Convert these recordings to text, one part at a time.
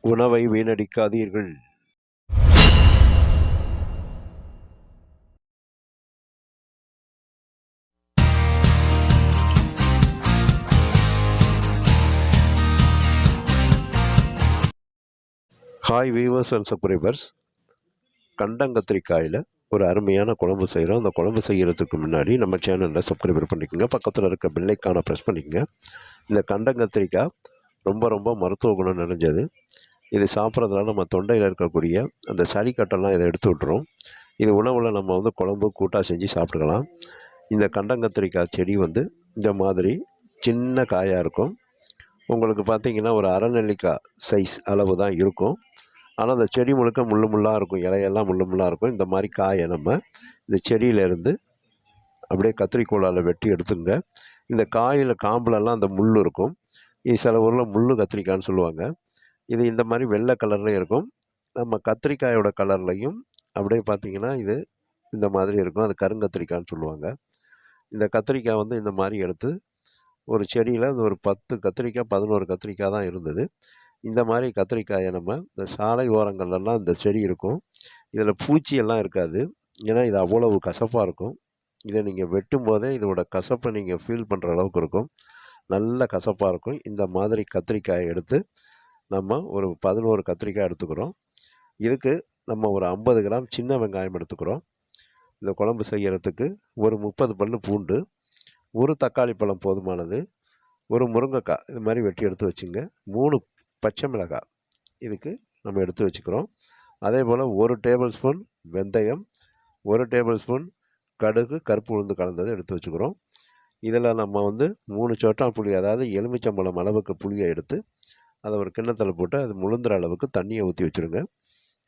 உணவை வீணடிக்காதீர்கள். Hi viewers and subscribers. கண்டங்கத்திரிக்காயில் ஒரு அருமையான குழம்பு செய்கிறோம். அந்த குழம்பு செய்கிறதுக்கு முன்னாடி நம்ம சேனலில் சப்ஸ்கிரைபர் பண்ணிக்கோங்க. பக்கத்தில் இருக்க பெல்லைக்கான ப்ரெஸ் பண்ணிக்கோங்க. இந்த கண்டங்கத்திரிக்காய் ரொம்ப ரொம்ப மருத்துவ குணம் நிறைஞ்சது. இது சாப்பிட்றதுனால நம்ம தொண்டையில் இருக்கக்கூடிய அந்த சளி கட்டெல்லாம் இதை எடுத்து விட்டுரும். இது உணவில் நம்ம வந்து குழம்பு கூட்டாக செஞ்சு சாப்பிட்டுக்கலாம். இந்த கண்டங்கத்திரிக்காய் செடி வந்து இந்த மாதிரி சின்ன காயாக இருக்கும். உங்களுக்கு பார்த்திங்கன்னா ஒரு அரை நெல்லிக்காய் சைஸ் அளவு தான் இருக்கும். ஆனால் அந்த செடி முழுக்க முள்ளாக இருக்கும், இலையெல்லாம் முள்ளாக இருக்கும். இந்த மாதிரி காயை நம்ம இந்த செடியிலேருந்து அப்படியே கத்திரிக்கோளால் வெட்டி எடுத்துங்க. இந்த காயில் காம்புலெல்லாம் அந்த முள் இருக்கும். இது சில ஊரில் முள் கத்திரிக்காய்ன்னு சொல்லுவாங்க. இது இந்த மாதிரி வெள்ளை கலர்லேயும் இருக்கும், நம்ம கத்திரிக்காயோட கலர்லையும் அப்படியே பார்த்திங்கன்னா இது இந்த மாதிரி இருக்கும். அது கருங்கத்திரிக்காய்ன்னு சொல்லுவாங்க. இந்த கத்திரிக்காய் வந்து இந்த மாதிரி எடுத்து ஒரு செடியில் ஒரு 10 கத்திரிக்காய் 11 கத்திரிக்காய் தான் இருந்தது. இந்த மாதிரி கத்திரிக்காயை நம்ம இந்த சாலை ஓரங்கள்லாம் இந்த செடி இருக்கும். இதில் பூச்சியெல்லாம் இருக்காது, ஏன்னா இது அவ்வளவு கசப்பாக இருக்கும். இதை நீங்கள் வெட்டும் போதே இதோட கசப்பை நீங்கள் ஃபீல் பண்ணுற அளவுக்கு இருக்கும். நல்ல கசப்பாக இருக்கும். இந்த மாதிரி கத்திரிக்காயை எடுத்து நம்ம ஒரு 11 கத்திரிக்காய் எடுத்துக்கிறோம். இதுக்கு நம்ம ஒரு 50 கிராம் சின்ன வெங்காயம் எடுத்துக்கிறோம். இந்த குழம்பு செய்கிறதுக்கு ஒரு 30 பல் பூண்டு, ஒரு தக்காளி பழம் போதுமானது, ஒரு முருங்கைக்காய் இது மாதிரி வெட்டி எடுத்து வச்சுங்க. 3 பச்சை மிளகாய் இதுக்கு நம்ம எடுத்து வச்சுக்கிறோம். அதே போல் 1 டேபிள் ஸ்பூன் வெந்தயம், 1 டேபிள் ஸ்பூன் கடுகு கருப்பு உளுந்து கலந்தது எடுத்து வச்சுக்கிறோம். இதில் நம்ம வந்து 3 சோட்டா புளி, அதாவது எலுமிச்சம்பழம் அளவுக்கு புளியை எடுத்து அதை ஒரு கிண்ணத்தில் போட்டு அது முழுந்துற அளவுக்கு தண்ணியை ஊற்றி வச்சுருங்க.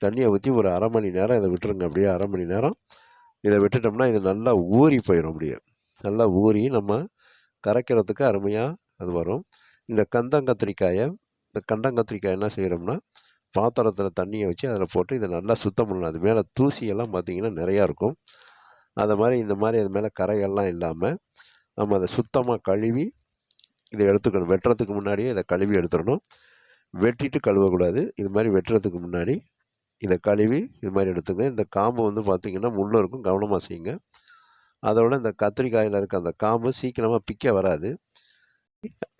தண்ணியை ஊற்றி ஒரு அரை மணி நேரம் இதை விட்டுருங்க. அப்படியே அரை மணி நேரம் இதை விட்டுட்டோம்னா இது நல்லா ஊறி போயிடும். அப்படியே நல்லா ஊறி நம்ம கரைக்கிறதுக்கு அருமையாக அது வரும். இந்த கண்டங்கத்திரிக்காய் என்ன செய்கிறோம்னா பாத்திரத்தில் தண்ணியை வச்சு அதில் போட்டு இதை நல்லா சுத்தம் பண்ணணும். அது மேலே தூசியெல்லாம் பார்த்திங்கன்னா நிறையா இருக்கும். அதை மாதிரி இந்த மாதிரி அது மேலே கரையெல்லாம் இல்லாமல் நம்ம அதை சுத்தமாக கழுவி இதை எடுத்துக்கணும். வெட்டுறதுக்கு முன்னாடியே இதை கழுவி எடுத்துடணும். வெட்டிட்டு கழுவக்கூடாது. இது மாதிரி வெட்டுறதுக்கு முன்னாடி இதை கழுவி இது மாதிரி எடுத்துங்க. இந்த காம்பு வந்து பார்த்திங்கன்னா முள் இருக்கும், கவனமாக செய்யுங்க. அதோட இந்த கத்திரிக்காயில் இருக்க அந்த காம்பு சீக்கிரமாக பிக்க வராது.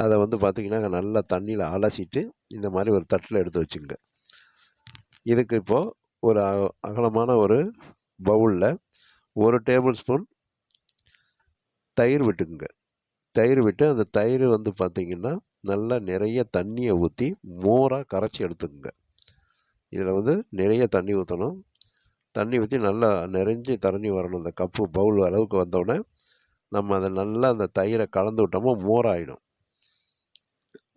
அதை வந்து பார்த்திங்கன்னா நல்லா தண்ணியில் அலசிட்டு இந்த மாதிரி ஒரு தட்டில் எடுத்து வச்சுங்க. இதுக்கு இப்போது ஒரு அகலமான ஒரு பவுலில் 1 டேபிள் ஸ்பூன் தயிர் விட்டுக்குங்க. தயிர் விட்டு அந்த தயிர் வந்து பார்த்திங்கன்னா நல்லா நிறைய தண்ணியை ஊற்றி மோராக கரைச்சி எடுத்துக்குங்க. இதில் வந்து நிறைய தண்ணி ஊற்றணும். தண்ணி ஊற்றி நல்லா நிறைஞ்சி தண்ணி வரணும். அந்த கப்பு பவுல் அளவுக்கு வந்தோடனே நம்ம அதை நல்லா அந்த தயிரை கலந்து விட்டோமோ மோராகிடும்.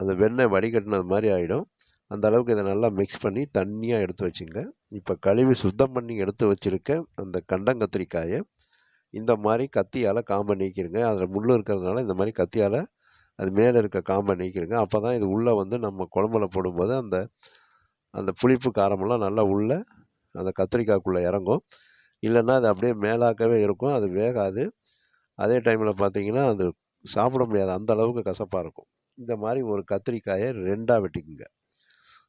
அந்த வெண்ணெய் வடிகட்டினது மாதிரி ஆகிடும். அந்த அளவுக்கு இதை நல்லா மிக்ஸ் பண்ணி தண்ணியாக எடுத்து வச்சுங்க. இப்போ கழுவி சுத்தம் பண்ணி எடுத்து வச்சுருக்க அந்த கண்டங்கத்திரிக்காயை இந்த மாதிரி கத்தியால் காம்பை நீக்கிடுங்க. அதில் முள் இருக்கிறதுனால இந்த மாதிரி கத்தியால் அது மேலே இருக்க காம்பை நீக்கிடுங்க. அப்போ தான் இது உள்ளே வந்து நம்ம குழம்புல போடும்போது அந்த அந்த புளிப்பு காரமெல்லாம் நல்லா உள்ளே அந்த கத்திரிக்காய்க்குள்ளே இறங்கும். இல்லைன்னா அது அப்படியே மேலாக்கவே இருக்கும், அது வேகாது. அதே டைமில் பார்த்திங்கன்னா அது சாப்பிட முடியாது, அந்த அளவுக்கு கசப்பாக இருக்கும். இந்த மாதிரி ஒரு கத்திரிக்காயை 2ஆக வெட்டிக்குங்க.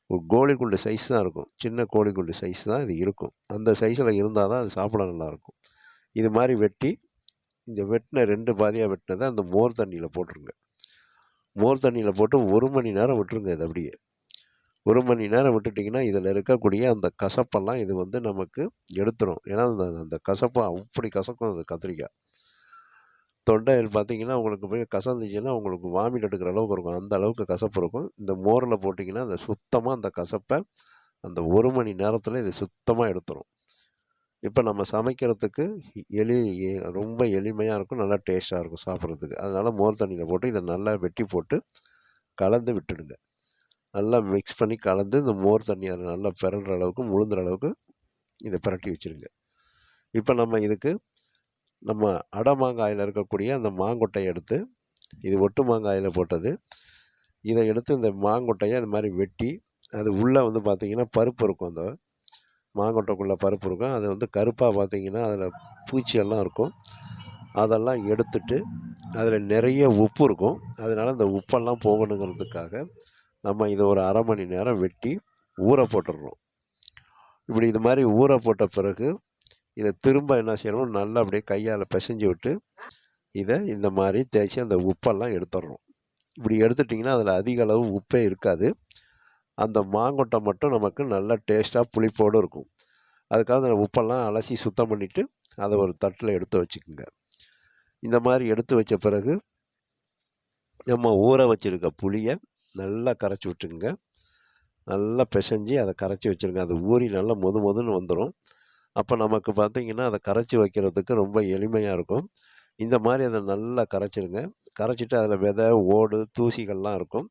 ஒரு கோழிக்குண்டு சைஸ் தான் இருக்கும், சின்ன கோழிக்குண்டு சைஸ் தான் இது இருக்கும். அந்த சைஸில் இருந்தால் தான் அது சாப்பிட நல்லாயிருக்கும். இது மாதிரி வெட்டி இந்த வெட்டின 2 பாதியாக வெட்டினதை அந்த மோர் தண்ணியில் போட்டுருங்க. மோர் தண்ணியில் போட்டு 1 மணி நேரம் விட்டுருங்க. இது அப்படியே 1 மணி நேரம் விட்டுட்டிங்கன்னா இதில் இருக்கக்கூடிய அந்த கசப்பெல்லாம் இது வந்து நமக்கு எடுத்துரும். ஏன்னா அந்த கசப்பு அப்படி கசக்கும். அந்த கத்திரிக்காய் தொண்டையில் பார்த்திங்கன்னா உங்களுக்கு போய் கசந்துச்சுன்னா உங்களுக்கு வாமிட் எடுக்கிற அளவுக்கு இருக்கும், அந்த அளவுக்கு கசப்பு இருக்கும். இந்த மோரில் போட்டிங்கன்னா அந்த சுத்தமாக அந்த கசப்பை அந்த 1 மணி நேரத்தில் இது சுத்தமாக எடுத்துரும். இப்போ நம்ம சமைக்கிறதுக்கு ரொம்ப எளிமையாக இருக்கும், நல்லா டேஸ்ட்டாக இருக்கும் சாப்பிட்றதுக்கு. அதனால் மோர் தண்ணியில் போட்டு இதை நல்லா வெட்டி போட்டு கலந்து விட்டுடுங்க. நல்லா மிக்ஸ் பண்ணி கலந்து இந்த மோர் தண்ணி அதில் நல்லா பிறல்ற அளவுக்கு முழுந்துற அளவுக்கு இதை பிரட்டி வச்சுருங்க. இப்போ நம்ம இதுக்கு நம்ம அடை மாங்காயில் இருக்கக்கூடிய அந்த மாங்கொட்டையை எடுத்து, இது ஒட்டு மாங்காயில் போட்டது, இதை எடுத்து இந்த மாங்கொட்டையை அது மாதிரி வெட்டி அது உள்ளே வந்து பார்த்திங்கன்னா பருப்பு இருக்கும். அந்த மாங்கொட்டைக்குள்ளே பருப்பு இருக்கும். அது வந்து கருப்பாக பார்த்திங்கன்னா அதில் பூச்சியெல்லாம் இருக்கும். அதெல்லாம் எடுத்துட்டு அதில் நிறைய உப்பு இருக்கும். அதனால் அந்த உப்பெல்லாம் போகணுங்கிறதுக்காக நம்ம இதை ஒரு அரை மணி நேரம் வெட்டி ஊற போட்டுடுறோம். இப்படி இது மாதிரி ஊற போட்ட பிறகு இதை திரும்ப என்ன செய்யணும், நல்லா அப்படியே கையால் பிசைஞ்சு விட்டு இதை இந்த மாதிரி தேய்ச்சி அந்த உப்பெல்லாம் எடுத்துடுறோம். இப்படி எடுத்துட்டிங்கன்னா அதில் அதிக அளவு உப்பே இருக்காது. அந்த மாங்கொட்டை மட்டும் நமக்கு நல்ல டேஸ்ட்டாக புளிப்போடு இருக்கும். அதுக்காக அந்த உப்பெல்லாம் அலசி சுத்தம் பண்ணிவிட்டு அதை ஒரு தட்டில் எடுத்து வச்சுக்கோங்க. இந்த மாதிரி எடுத்து வச்ச பிறகு நம்ம ஊற வச்சுருக்க புளியை நல்லா கரைச்சி விட்டுருங்க. நல்லா பிசைஞ்சு அதை கரைச்சி வச்சுருங்க. அது ஊறி நல்லா மொதுன்னு வந்துடும். அப்போ நமக்கு பார்த்திங்கன்னா அதை கரைச்சி வைக்கிறதுக்கு ரொம்ப எளிமையாக இருக்கும். இந்த மாதிரி அதை நல்லா கரைச்சிருங்க. கரைச்சிட்டு அதில் விதை, ஓடு, தூசிகள்லாம் இருக்கும்.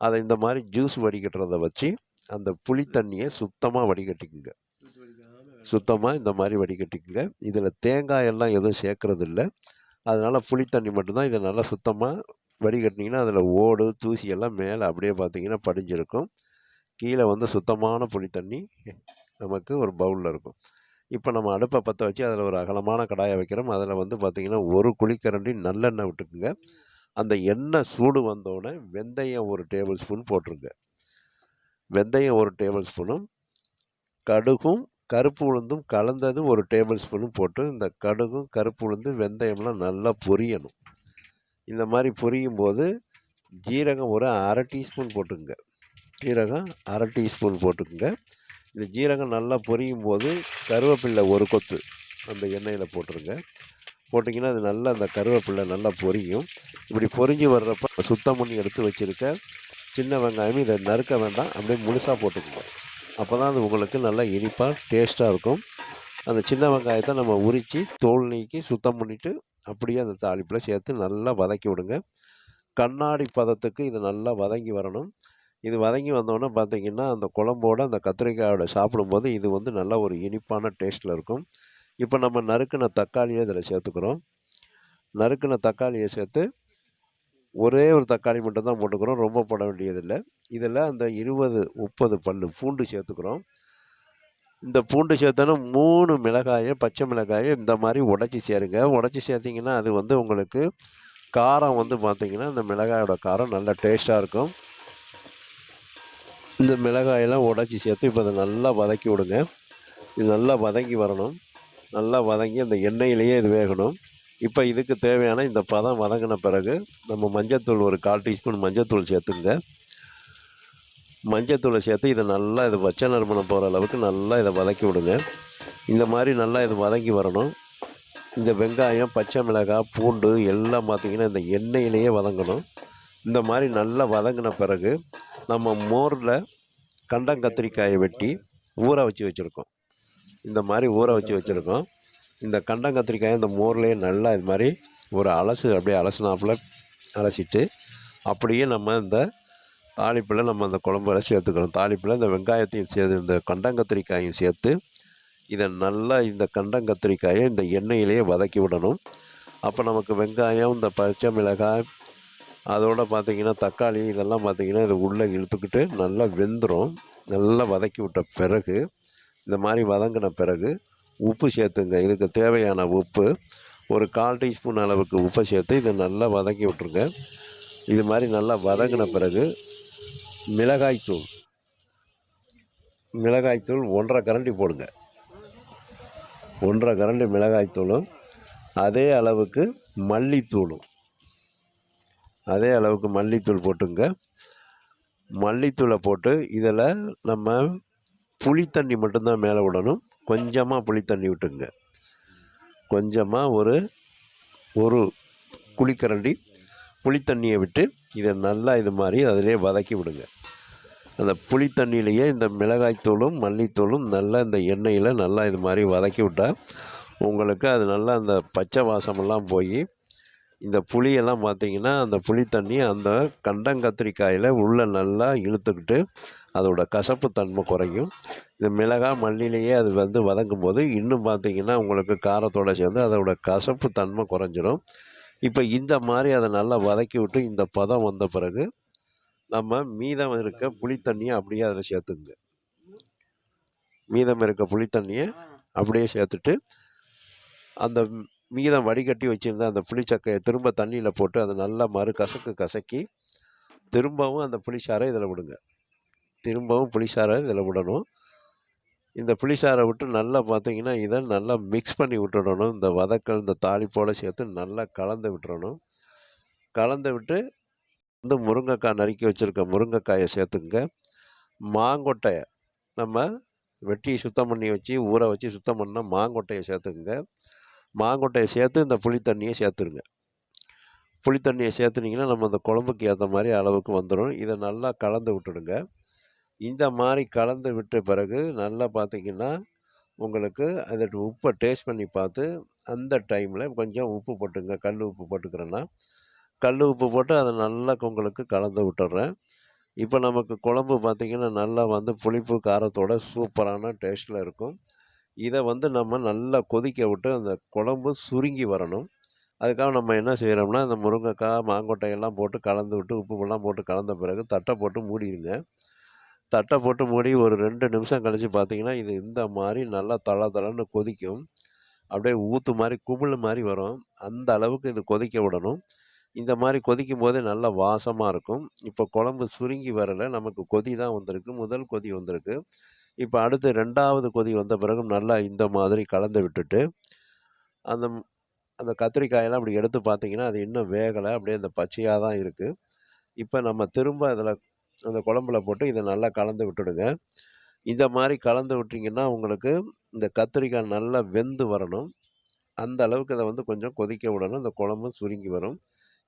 அதை இந்த மாதிரி ஜூஸ் வடிகட்டுறதை வச்சு அந்த புளி தண்ணியை சுத்தமாக வடிகட்டிக்குங்க. சுத்தமாக இந்த மாதிரி வடிகட்டிக்குங்க. இதில் தேங்காயெல்லாம் எதுவும் சேர்க்கறது இல்லை. அதனால் புளி தண்ணி மட்டும்தான். இதை நல்லா சுத்தமாக வடிகட்டினீங்கன்னா அதில் ஓடு, தூசி எல்லாம் மேலே அப்படியே பார்த்திங்கன்னா படிஞ்சிருக்கும். கீழே வந்து சுத்தமான புளி தண்ணி நமக்கு ஒரு பவுலில் இருக்கும். இப்போ நம்ம அடுப்பை பற்ற வச்சு அதில் ஒரு அகலமான கடாயை வைக்கிறோம். அதில் வந்து பார்த்திங்கன்னா ஒரு குழிக்கரண்டி நல்லெண்ணெய் விட்டுக்குங்க. அந்த எண்ணெய் சூடு வந்தோடனே வெந்தயம் 1 டேபிள் ஸ்பூன் போட்டுருங்க. வெந்தயம் 1 டேபிள் ஸ்பூனும் கடுகும் கருப்பு உளுந்தும் கலந்தது 1 டேபிள் ஸ்பூனும் போட்டு இந்த கடுகும் கருப்பு உளுந்து வெந்தயம்லாம் நல்லா பொரியணும். இந்த மாதிரி பொரியும் போது ஜீரகம் ஒரு 1/2 டீஸ்பூன் போட்டுக்குங்க. ஜீரகம் 1/2 டீஸ்பூன் போட்டுக்குங்க. இந்த ஜீரகம் நல்லா பொரியும் போது கருவேப்பில்லை 1 கொத்து அந்த எண்ணெயில் போட்டுருங்க. போட்டிங்கன்னா அது நல்லா அந்த கருவேப்பில்லை நல்லா பொரியும். இப்படி பொரிஞ்சு வர்றப்ப சுத்தம் பண்ணி எடுத்து வச்சுருக்க சின்ன வெங்காயம் இதை நறுக்க வேண்டாம், அப்படியே முழுசாக போட்டுக்கோங்க. அப்போ தான் அது உங்களுக்கு நல்லா இனிப்பாக டேஸ்ட்டாக இருக்கும். அந்த சின்ன வெங்காயத்தை நம்ம உரித்து தோல் நீக்கி சுத்தம் பண்ணிவிட்டு அப்படியே அந்த தாளிப்பில் சேர்த்து நல்லா வதக்கி விடுங்க. கண்ணாடி பதத்துக்கு இது நல்லா வதங்கி வரணும். இது வதங்கி வந்தோடனே பார்த்திங்கன்னா அந்த குழம்போட அந்த கத்திரிக்காயோட சாப்பிடும்போது இது வந்து நல்ல ஒரு இனிப்பான டேஸ்ட்டில் இருக்கும். இப்போ நம்ம நறுக்கின தக்காளியை இதில் சேர்த்துக்கிறோம். நறுக்கின தக்காளியை சேர்த்து ஒரே ஒரு தக்காளி மட்டும்தான் போட்டுக்கிறோம், ரொம்ப போட வேண்டியதில்லை. இதில் அந்த 20-30 பல் பூண்டு சேர்த்துக்கிறோம். இந்த பூண்டு சேர்த்தோன்னா 3 மிளகாயை, பச்சை மிளகாயை இந்த மாதிரி உடச்சி சேருங்க. உடச்சி சேர்த்திங்கன்னா அது வந்து உங்களுக்கு காரம் வந்து பார்த்திங்கன்னா இந்த மிளகாயோட காரம் நல்ல டேஸ்ட்டாக இருக்கும். இந்த மிளகாயெல்லாம் உடச்சி சேர்த்து இப்போ அதை நல்லா வதக்கி விடுங்க. இது நல்லா வதங்கி வரணும். நல்லா வதங்கி அந்த எண்ணெயிலேயே இது வேகணும். இப்போ இதுக்கு தேவையான இந்த பதம் வதங்கின பிறகு நம்ம மஞ்சத்தூள் ஒரு 1/4 டீஸ்பூன் மஞ்சத்தூள் சேர்த்துங்க. மஞ்சத்தூளை சேர்த்து இதை நல்லா இது பச்சை நறுமணம் போகிற அளவுக்கு நல்லா இதை வதக்கி விடுங்க. இந்த மாதிரி நல்லா இது வதங்கி வரணும். இந்த வெங்காயம், பச்சை மிளகாய், பூண்டு எல்லாம் பார்த்திங்கன்னா இந்த எண்ணெயிலேயே வதங்கணும். இந்த மாதிரி நல்லா வதங்கின பிறகு நம்ம மோரில் கண்டங்கத்திரிக்காயை வெட்டி ஊற வச்சு வச்சுருக்கோம். இந்த மாதிரி ஊற வச்சு வச்சுருக்கோம். இந்த கண்டங்கத்திரிக்காயை இந்த மோர்லேயே நல்லா இது மாதிரி ஒரு அப்படியே அலசினாப்பில் அலசிட்டு அப்படியே நம்ம இந்த தாளிப்பில் நம்ம அந்த குழம்புல சேர்த்துக்கிறோம். தாளிப்பில் இந்த வெங்காயத்தையும் சேர்த்து இந்த கண்டங்கத்திரிக்காயும் சேர்த்து இதை நல்லா இந்த கண்டங்கத்திரிக்காயை இந்த எண்ணெயிலேயே வதக்கி விடணும். அப்போ நமக்கு வெங்காயம், இந்த பச்சை மிளகாய், அதோடு பார்த்திங்கன்னா தக்காளி இதெல்லாம் பார்த்திங்கன்னா இது உள்ளே இழுத்துக்கிட்டு நல்லா வெந்துடும். நல்லா வதக்கி விட்ட பிறகு இந்த மாதிரி வதங்கின பிறகு உப்பு சேர்த்துங்க. இதுக்கு தேவையான உப்பு ஒரு 1/4 டீஸ்பூன் அளவுக்கு உப்பை சேர்த்து இதை நல்லா வதக்கி விட்ருங்க. இது மாதிரி நல்லா வதங்கின பிறகு மிளகாய்த்தூள் 1/2 கரண்டி போடுங்க. 1/2 கரண்டி மிளகாய்த்தூளும் அதே அளவுக்கு மல்லித்தூள் போட்டுங்க. மல்லித்தூளை போட்டு இதில் நம்ம புளித்தண்ணி மட்டும்தான் மேலே விடணும். கொஞ்சமாக புளித்தண்ணி விட்டுங்க. கொஞ்சமாக ஒரு குழிக்கரண்டி புளித்தண்ணியை விட்டு இதை நல்லா இது மாதிரி அதிலே வதக்கி விடுங்க. அந்த புளித்தண்ணியிலேயே இந்த மிளகாய்த்தூளும் மல்லித்தூளும் நல்லா இந்த எண்ணெயில் நல்லா இது மாதிரி வதக்கி விட்டால் உங்களுக்கு அது நல்லா அந்த பச்சை வாசமெல்லாம் போய் இந்த புளியெல்லாம் பார்த்திங்கன்னா அந்த புளித்தண்ணி அந்த கண்டங்கத்திரிக்காயில் உள்ளே நல்லா இழுத்துக்கிட்டு அதோட கசப்பு தன்மை குறையும். இந்த மிளகாய், மல்லியிலேயே அது வந்து வதங்கும் போது இன்னும் பார்த்திங்கன்னா உங்களுக்கு காரத்தோடு சேர்ந்து அதோட கசப்பு தன்மை குறைஞ்சிரும். இப்போ இந்த மாதிரி அதை நல்லா வதக்கி விட்டு இந்த பதம் வந்த பிறகு நம்ம மீதம் இருக்க புளித்தண்ணியை அப்படியே அதில் சேர்த்துங்க. மீதம் இருக்க புளித்தண்ணியை அப்படியே சேர்த்துட்டு அந்த மீதம் வடிகட்டி வச்சுருந்த அந்த புளிச்சக்கையை திரும்ப தண்ணியில் போட்டு அதை நல்லா கசக்கி திரும்பவும் அந்த புளிச்சாறை இதில் விடுங்க. திரும்பவும் புளிசாறை இதில் விடணும். இந்த புளிசாறை விட்டு நல்லா பார்த்தீங்கன்னா, இதை நல்லா மிக்ஸ் பண்ணி விட்டுடணும். இந்த வதக்கல், இந்த தாளிப்போட சேர்த்து நல்லா கலந்து விட்டுறணும். கலந்து விட்டு வந்து முருங்கைக்காய் நறுக்கி வச்சுருக்க முருங்கைக்காயை சேர்த்துக்குங்க. மாங்கொட்டையை நம்ம வெட்டி சுத்தம் பண்ணி வச்சு, ஊற வச்சு சுத்தம் பண்ண மாங்கொட்டையை சேர்த்துக்குங்க. மாங்கொட்டையை சேர்த்து இந்த புளி தண்ணியை சேர்த்துருங்க. புளி தண்ணியை சேர்த்துனீங்கன்னா, நம்ம அந்த குழம்புக்கு ஏற்ற மாதிரி அளவுக்கு வந்துடும். இதை நல்லா கலந்து விட்டுடுங்க. இந்த மாதிரி கலந்து விட்ட பிறகு நல்லா பார்த்தீங்கன்னா, உங்களுக்கு அதோட உப்பை டேஸ்ட் பண்ணி பார்த்து, அந்த டைமில் கொஞ்சம் உப்பு போட்டுங்க. கல் உப்பு போட்டுக்கிறேன்னா, கல் உப்பு போட்டு அதை நல்லா உங்களுக்கு கலந்து விட்டுறேன். இப்போ நமக்கு குழம்பு பார்த்திங்கன்னா, நல்லா வந்து புளிப்பு காரத்தோட சூப்பரான டேஸ்ட்டில் இருக்கும். இதை வந்து நம்ம நல்லா கொதிக்க விட்டு அந்த குழம்பு சுருங்கி வரணும். அதுக்காக நம்ம என்ன செய்கிறோம்னா, இந்த முருங்கைக்காய், மாங்கொட்டையெல்லாம் போட்டு கலந்து விட்டு, உப்புலாம் போட்டு கலந்த பிறகு தட்டை போட்டு மூடிடுங்க. தட்டை போட்டு மூடி ஒரு 2 நிமிஷம் கழித்து பார்த்தீங்கன்னா, இது இந்த மாதிரி நல்லா தள தளன்னு கொதிக்கும். அப்படியே ஊற்று மாதிரி குமிழ் மாதிரி வரும். அந்த அளவுக்கு இது கொதிக்க விடணும். இந்த மாதிரி கொதிக்கும் போதே நல்லா வாசமாக இருக்கும். இப்போ குழம்பு சுருங்கி வரலை, நமக்கு கொதி தான் வந்திருக்கு. முதல் கொதி வந்திருக்கு. இப்போ அடுத்து 2வது கொதி வந்த பிறகு நல்லா இந்த மாதிரி கலந்து விட்டுட்டு, அந்த அந்த கத்திரிக்காயெல்லாம் அப்படி எடுத்து பார்த்தீங்கன்னா, அது இன்னும் வேகலை. அப்படியே அந்த பச்சையாக தான் இருக்குது. இப்போ நம்ம திரும்ப அதில் அந்த குழம்புல போட்டு இதை நல்லா கலந்து விட்டுடுங்க. இந்த மாதிரி கலந்து விட்டிங்கன்னா, உங்களுக்கு இந்த கத்திரிக்காய் நல்லா வெந்து வரணும். அந்த அளவுக்கு அதை வந்து கொஞ்சம் கொதிக்க விடணும். இந்த குழம்பும் சுருங்கி வரும்.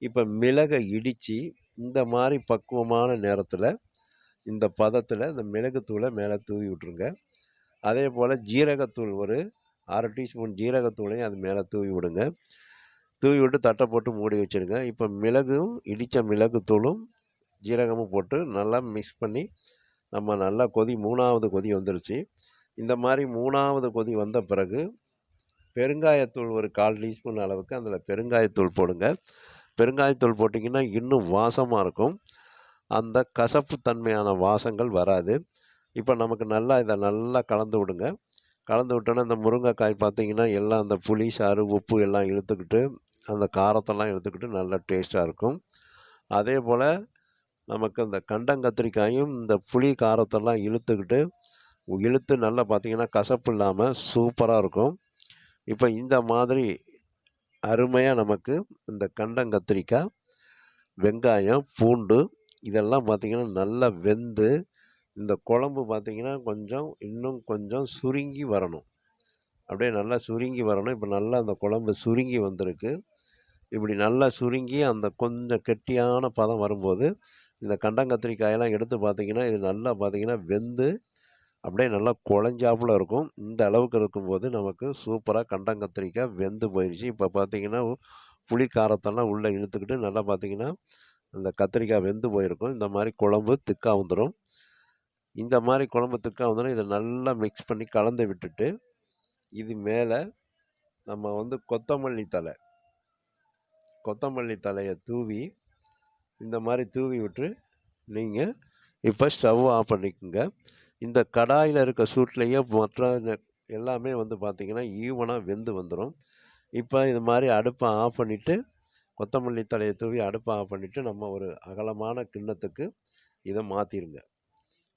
இப்போ மிளகை இடித்து இந்த மாதிரி பக்குவமான நேரத்தில், இந்த பதத்தில் இந்த மிளகுத்தூளை மேலே தூவி விட்ருங்க. அதே போல் ஜீரகத்தூள் ஒரு 1/2 டீஸ்பூன் ஜீரகத்தூளையும் அது மேலே தூவி விடுங்க. தூவி விட்டு தட்டை போட்டு மூடி வச்சுருங்க. இப்போ மிளகும், இடித்த மிளகுத்தூளும் ஜீரகமும் போட்டு நல்லா மிக்ஸ் பண்ணி, நம்ம நல்லா 3வது கொதி வந்துருச்சு. இந்த மாதிரி 3வது கொதி வந்த பிறகு பெருங்காயத்தூள் ஒரு 1/4 டீஸ்பூன் அளவுக்கு அதில் பெருங்காயத்தூள் போடுங்க. பெருங்காயத்தூள் போட்டிங்கன்னா இன்னும் வாசமாக இருக்கும். அந்த கசப்பு தன்மையான வாசங்கள் வராது. இப்போ நமக்கு நல்லா இதை நல்லா கலந்து விடுங்க. கலந்து விட்டோன்னா இந்த முருங்கைக்காய் பார்த்திங்கன்னா, எல்லாம் அந்த புளி சாறு, உப்பு எல்லாம் இழுத்துக்கிட்டு, அந்த காரத்தெல்லாம் இழுத்துக்கிட்டு நல்லா டேஸ்ட்டாக இருக்கும். அதே போல் நமக்கு அந்த கண்டங்கத்திரிக்காயும் இந்த புளி காரத்தெல்லாம் இழுத்து நல்லா பார்த்திங்கன்னா, கசப்பு இல்லாமல் சூப்பராக இருக்கும். இப்போ இந்த மாதிரி அருமையாக நமக்கு இந்த கண்டங்கத்திரிக்காய், வெங்காயம், பூண்டு இதெல்லாம் பார்த்திங்கன்னா நல்லா வெந்து, இந்த குழம்பு பார்த்திங்கன்னா இன்னும் கொஞ்சம் சுருங்கி வரணும். அப்படியே நல்லா சுருங்கி வரணும். இப்போ நல்லா அந்த குழம்பு சுருங்கி வந்திருக்கு. இப்படி நல்லா சுருங்கி அந்த கொஞ்சம் கெட்டியான பதம் வரும்போது, இந்த கண்டங்கத்திரிக்காயெல்லாம் எடுத்து பார்த்திங்கன்னா, இது நல்லா பார்த்திங்கன்னா வெந்து அப்படியே நல்லா குழஞ்சாப்புல இருக்கும். இந்த அளவுக்கு இருக்கும்போது நமக்கு சூப்பராக கண்டங்கத்திரிக்காய் வெந்து போயிடுச்சு. இப்போ பார்த்திங்கன்னா, புளி காரத்தெல்லாம் உள்ளே இழுத்துக்கிட்டு நல்லா பார்த்திங்கன்னா, அந்த கத்திரிக்காய் வெந்து போயிருக்கும். இந்த மாதிரி குழம்பு திக்காக வந்துடும். இந்த மாதிரி குழம்பு திக்காக வந்துடும். இதை நல்லா மிக்ஸ் பண்ணி கலந்து விட்டுட்டு, இது மேலே நம்ம வந்து கொத்தமல்லி தலையை தூவி, இந்த மாதிரி தூவி விட்டு நீங்கள் இப்போ ஸ்டவ் ஆஃப் பண்ணிக்கோங்க. இந்த கடாயில் இருக்க சூட்லேயே மற்ற எல்லாமே வந்து பார்த்திங்கன்னா ஈவனாக வெந்து வந்துடும். இப்போ இது மாதிரி அடுப்பை ஆஃப் பண்ணிவிட்டு, கொத்தமல்லி தலையை தூவி அடுப்பை ஆஃப் பண்ணிவிட்டு, நம்ம ஒரு அகலமான கிண்ணத்துக்கு இதை மாற்றிடுங்க.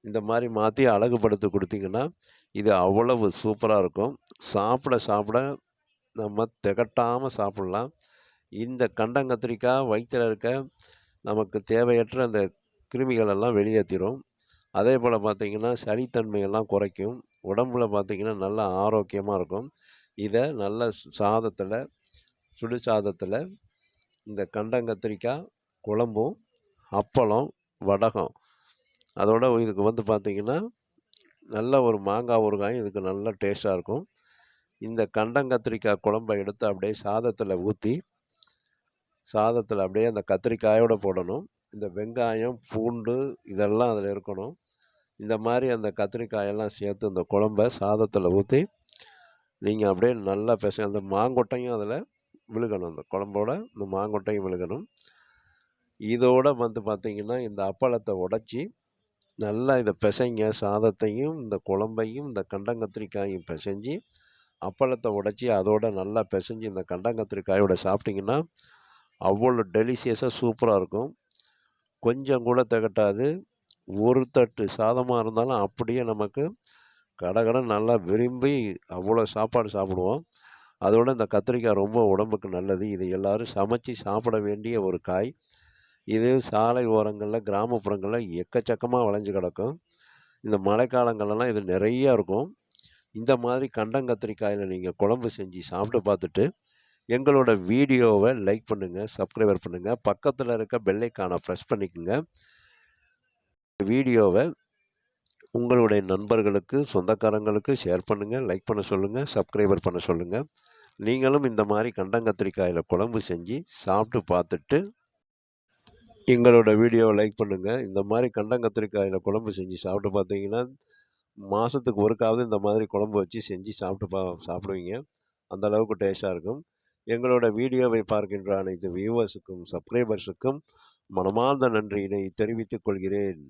இந்த மாதிரி மாற்றி அழகுபடுத்தி கொடுத்திங்கன்னா, இது அவ்வளவு சூப்பராக இருக்கும். சாப்பிட நம்ம திகட்டாமல் சாப்பிட்லாம். இந்த கண்டங்கத்திரிக்காய் வயிற்றில் இருக்க நமக்கு தேவையற்ற அந்த கிருமிகளெல்லாம் வெளியேற்றிடும். அதே போல் பார்த்திங்கன்னா, சளித்தன்மையெல்லாம் குறைக்கும். உடம்பில் பார்த்திங்கன்னா நல்லா ஆரோக்கியமாக இருக்கும். இதை நல்ல சுடு சாதத்தில் இந்த கண்டங்கத்திரிக்காய் குழம்பும், அப்பளம், வடகம் அதோட இதுக்கு வந்து பார்த்திங்கன்னா, நல்ல ஒரு மாங்காய் ஊறுகாயும் இதுக்கு நல்ல டேஸ்ட்டாக இருக்கும். இந்த கண்டங்கத்திரிக்காய் குழம்பை எடுத்து அப்படியே சாதத்தில் ஊற்றி, சாதத்தில் அப்படியே அந்த கத்திரிக்காயோடு போடணும். இந்த வெங்காயம், பூண்டு இதெல்லாம் அதில் இருக்கணும். இந்த மாதிரி அந்த கத்திரிக்காயெல்லாம் சேர்த்து இந்த குழம்ப சாதத்தில் ஊற்றி, நீங்கள் அப்படியே நல்லா அந்த மாங்கொட்டையும் அதில் விழுகணும். அந்த குழம்போட இந்த மாங்கொட்டையும் விழுகணும். இதோடு வந்து பார்த்திங்கன்னா, இந்த அப்பளத்தை உடச்சி நல்லா இதை பிசைங்க. சாதத்தையும் இந்த குழம்பையும் இந்த கண்டங்கத்திரிக்காயும் பிசைஞ்சி, அப்பளத்தை உடச்சி அதோடு நல்லா பிசைஞ்சி இந்த கண்டங்கத்திரிக்காயோட சாப்பிட்டிங்கன்னா அவ்வளோ டெலிஷியஸாக சூப்பராக இருக்கும். கொஞ்சம் கூட திகட்டாது. ஒரு தட்டு சாதமாக இருந்தாலும் அப்படியே நமக்கு கடகடன்னு நல்லா விரும்பி அவ்வளோ சாப்பாடு சாப்பிடுவோம். அதோட இந்த கத்திரிக்காய் ரொம்ப உடம்புக்கு நல்லது. இது எல்லாரும் சமைச்சு சாப்பிட வேண்டிய ஒரு காய். இது சாலை ஓரங்கள்ல, கிராமப்புறங்கள்ல எக்கச்சக்கமா விளைஞ்சு கிடக்கும். இந்த மழைக்காலங்கள்லலாம் இது நெறையா இருக்கும். இந்த மாதிரி கண்டங்கத்திரிக்காயில நீங்க குழம்பு செஞ்சு சாப்பிட்டு பார்த்துட்டு, எங்களோட வீடியோவ லைக் பண்ணுங்க, சப்ஸ்கிரைபர் பண்ணுங்க. பக்கத்துல இருக்க பெல் ஐகான பிரஸ் பண்ணிக்கங்க. வீடியோவ உங்களுடைய நண்பர்களுக்கு, சொந்தக்காரங்களுக்கு ஷேர் பண்ணுங்க, லைக் பண்ண சொல்லுங்க, சப்ஸ்கிரைபர் பண்ண சொல்லுங்க. நீங்களும் இந்த மாரி கண்டங்கத்திரிக்காயில குழம்பு செஞ்சு சாப்பிட்டு பார்த்துட்டு, எங்களோட வீடியோவ லைக் பண்ணுங்க. இந்த மாரி கண்டங்கத்திரிக்காயில குழம்பு செஞ்சு சாப்பிட்டு பார்த்தீங்கன்னா, மாசத்துக்கு ஒருக்காவது இந்த மாதிரி குழம்பு வச்சு செஞ்சு சாப்பிடுவீங்க. அந்த அளவுக்கு டேஸ்ட்டா இருக்கும். எங்களோட வீடியோவை பார்க்கின்ற அனைத்து வியூவர்ஸுக்கும், சப்ஸ்கிரைபர்ஸுக்கும் மனமார்ந்த நன்றியினை தெரிவித்துக் கொள்கிறேன்.